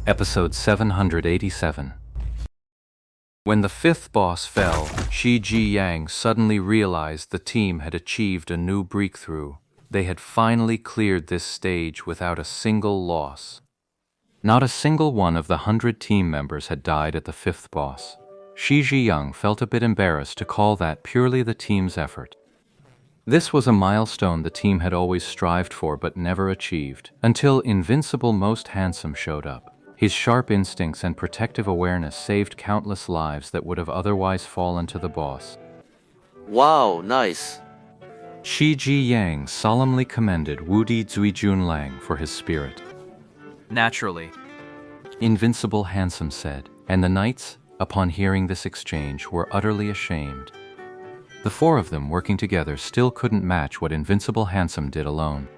Episode 787. When the fifth boss fell, Shi Ji Yang suddenly realized the team had achieved a new breakthrough. They had finally cleared this stage without a single loss. Not a single one of the 100 team members had died at the fifth boss. Shi Ji Yang felt a bit embarrassed to call that purely the team's effort. This was a milestone the team had always strived for but never achieved, until Invincible Most Handsome showed up. His sharp instincts and protective awareness saved countless lives that would have otherwise fallen to the boss. Wow, nice. Shi Ji Yang solemnly commended Wudi Zuijunlang for his spirit. Naturally. Invincible Handsome said, and the knights, upon hearing this exchange, were utterly ashamed. The four of them working together still couldn't match what Invincible Handsome did alone.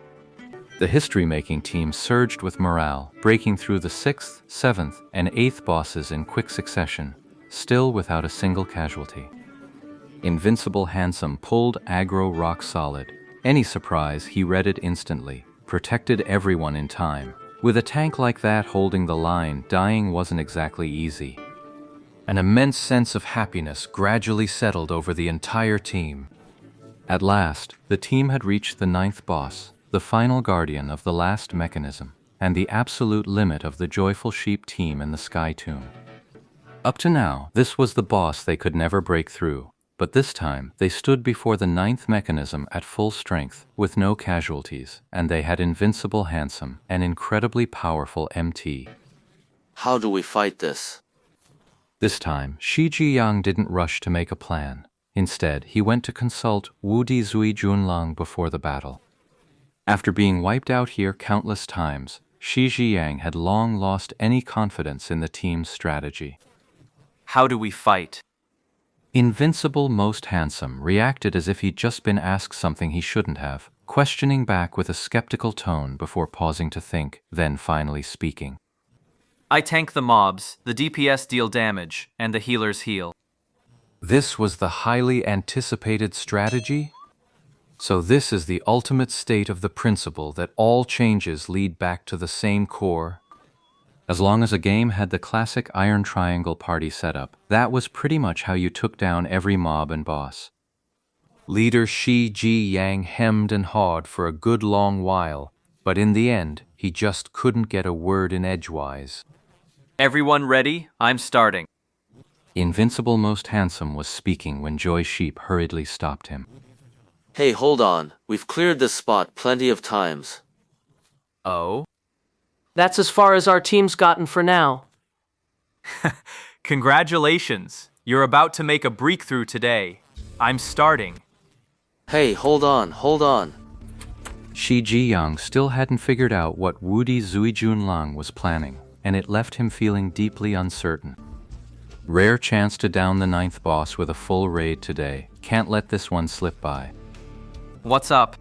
The history-making team surged with morale, breaking through the 6th, 7th, and 8th bosses in quick succession, still without a single casualty. Invincible Handsome pulled aggro rock solid. Any surprise, he read it instantly, protected everyone in time. With a tank like that holding the line, dying wasn't exactly easy. An immense sense of happiness gradually settled over the entire team. At last, the team had reached the 9th boss, the final guardian of the last mechanism, and the absolute limit of the Joyful Sheep team in the Sky Tomb. Up to now, this was the boss they could never break through, but this time they stood before the 9th mechanism at full strength, with no casualties, and they had Invincible Handsome, an incredibly powerful MT. How do we fight this? This time, Shi Ji Yang didn't rush to make a plan. Instead, he went to consult Wudi Zuijunlang before the battle. After being wiped out here countless times, Shi Ji Yang had long lost any confidence in the team's strategy. How do we fight? Invincible Most Handsome reacted as if he'd just been asked something he shouldn't have, questioning back with a skeptical tone before pausing to think, then finally speaking. I tank the mobs, the DPS deal damage, and the healers heal. This was the highly anticipated strategy? So this is the ultimate state of the principle that all changes lead back to the same core. As long as a game had the classic Iron Triangle party setup, that was pretty much how you took down every mob and boss. Leader Shi Ji Yang hemmed and hawed for a good long while, but in the end, he just couldn't get a word in edgewise. Everyone ready? I'm starting. Invincible Most Handsome was speaking when Joy Sheep hurriedly stopped him. Hey, hold on. We've cleared this spot plenty of times. Oh? That's as far as our team's gotten for now. Congratulations! You're about to make a breakthrough today. I'm starting. Hey, hold on. Shi Ji Yang still hadn't figured out what Wudi Zuijunlang was planning, and it left him feeling deeply uncertain. Rare chance to down the 9th boss with a full raid today. Can't let this one slip by. What's up?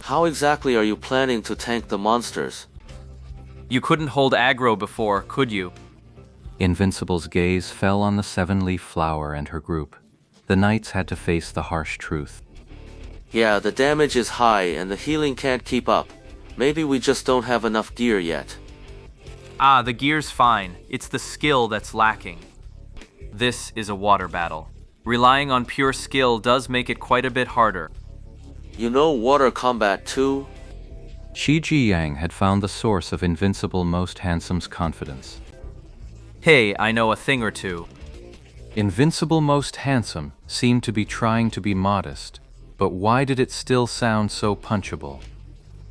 How exactly are you planning to tank the monsters? You couldn't hold aggro before, could you? Invincible's gaze fell on the 7-leaf flower and her group. The knights had to face the harsh truth. Yeah, the damage is high and the healing can't keep up. Maybe we just don't have enough gear yet. Ah, the gear's fine. It's the skill that's lacking. This is a water battle. Relying on pure skill does make it quite a bit harder. You know water combat too? Shi Ji Yang had found the source of Invincible Most Handsome's confidence. Hey, I know a thing or two. Invincible Most Handsome seemed to be trying to be modest, but why did it still sound so punchable?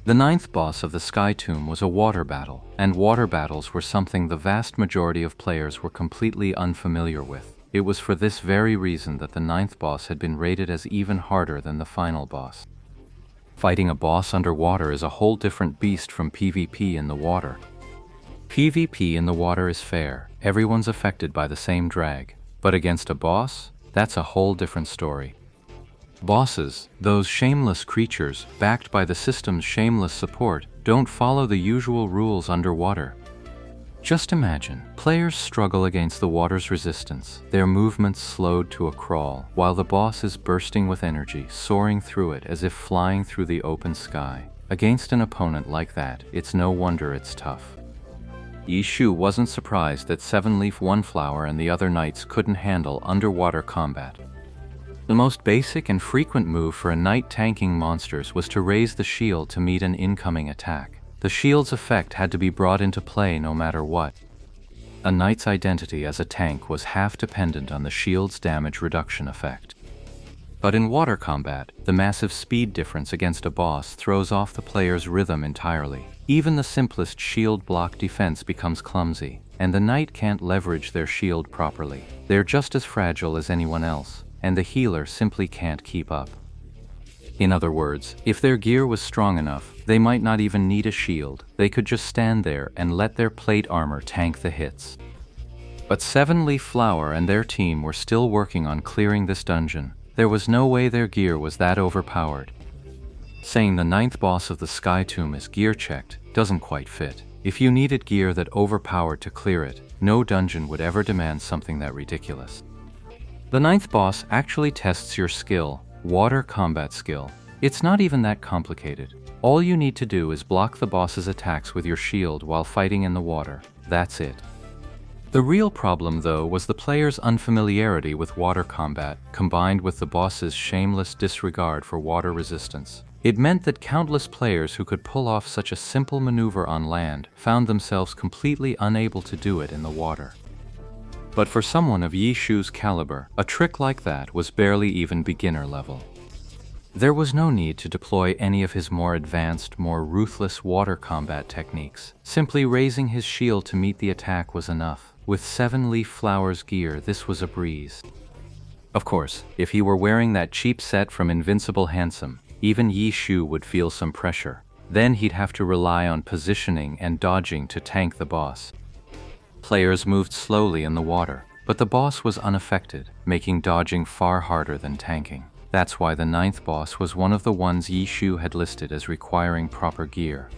The 9th boss of the Sky Tomb was a water battle, and water battles were something the vast majority of players were completely unfamiliar with. It was for this very reason that the 9th boss had been rated as even harder than the final boss. Fighting a boss underwater is a whole different beast from PvP in the water. PvP in the water is fair, everyone's affected by the same drag, but against a boss, that's a whole different story. Bosses, those shameless creatures, backed by the system's shameless support, don't follow the usual rules underwater. Just imagine, players struggle against the water's resistance, their movements slowed to a crawl, while the boss is bursting with energy, soaring through it as if flying through the open sky. Against an opponent like that, it's no wonder it's tough. Yi Shu wasn't surprised that 7-Leaf One Flower and the other knights couldn't handle underwater combat. The most basic and frequent move for a knight tanking monsters was to raise the shield to meet an incoming attack. The shield's effect had to be brought into play no matter what. A knight's identity as a tank was half dependent on the shield's damage reduction effect. But in water combat, the massive speed difference against a boss throws off the player's rhythm entirely. Even the simplest shield block defense becomes clumsy, and the knight can't leverage their shield properly. They're just as fragile as anyone else, and the healer simply can't keep up. In other words, if their gear was strong enough, they might not even need a shield. They could just stand there and let their plate armor tank the hits. But 7-Leaf Flower and their team were still working on clearing this dungeon. There was no way their gear was that overpowered. Saying the 9th boss of the Sky Tomb is gear checked doesn't quite fit. If you needed gear that overpowered to clear it, no dungeon would ever demand something that ridiculous. The 9th boss actually tests your skill, water combat skill. It's not even that complicated. All you need to do is block the boss's attacks with your shield while fighting in the water. That's it. The real problem, though, was the player's unfamiliarity with water combat, combined with the boss's shameless disregard for water resistance. It meant that countless players who could pull off such a simple maneuver on land found themselves completely unable to do it in the water. But for someone of Yi Shu's caliber, a trick like that was barely even beginner level. There was no need to deploy any of his more advanced, more ruthless water combat techniques. Simply raising his shield to meet the attack was enough. With 7-Leaf Flower's gear, this was a breeze. Of course, if he were wearing that cheap set from Invincible Handsome, even Yi Shu would feel some pressure. Then he'd have to rely on positioning and dodging to tank the boss. Players moved slowly in the water, but the boss was unaffected, making dodging far harder than tanking. That's why the 9th boss was one of the ones Yi Shu had listed as requiring proper gear.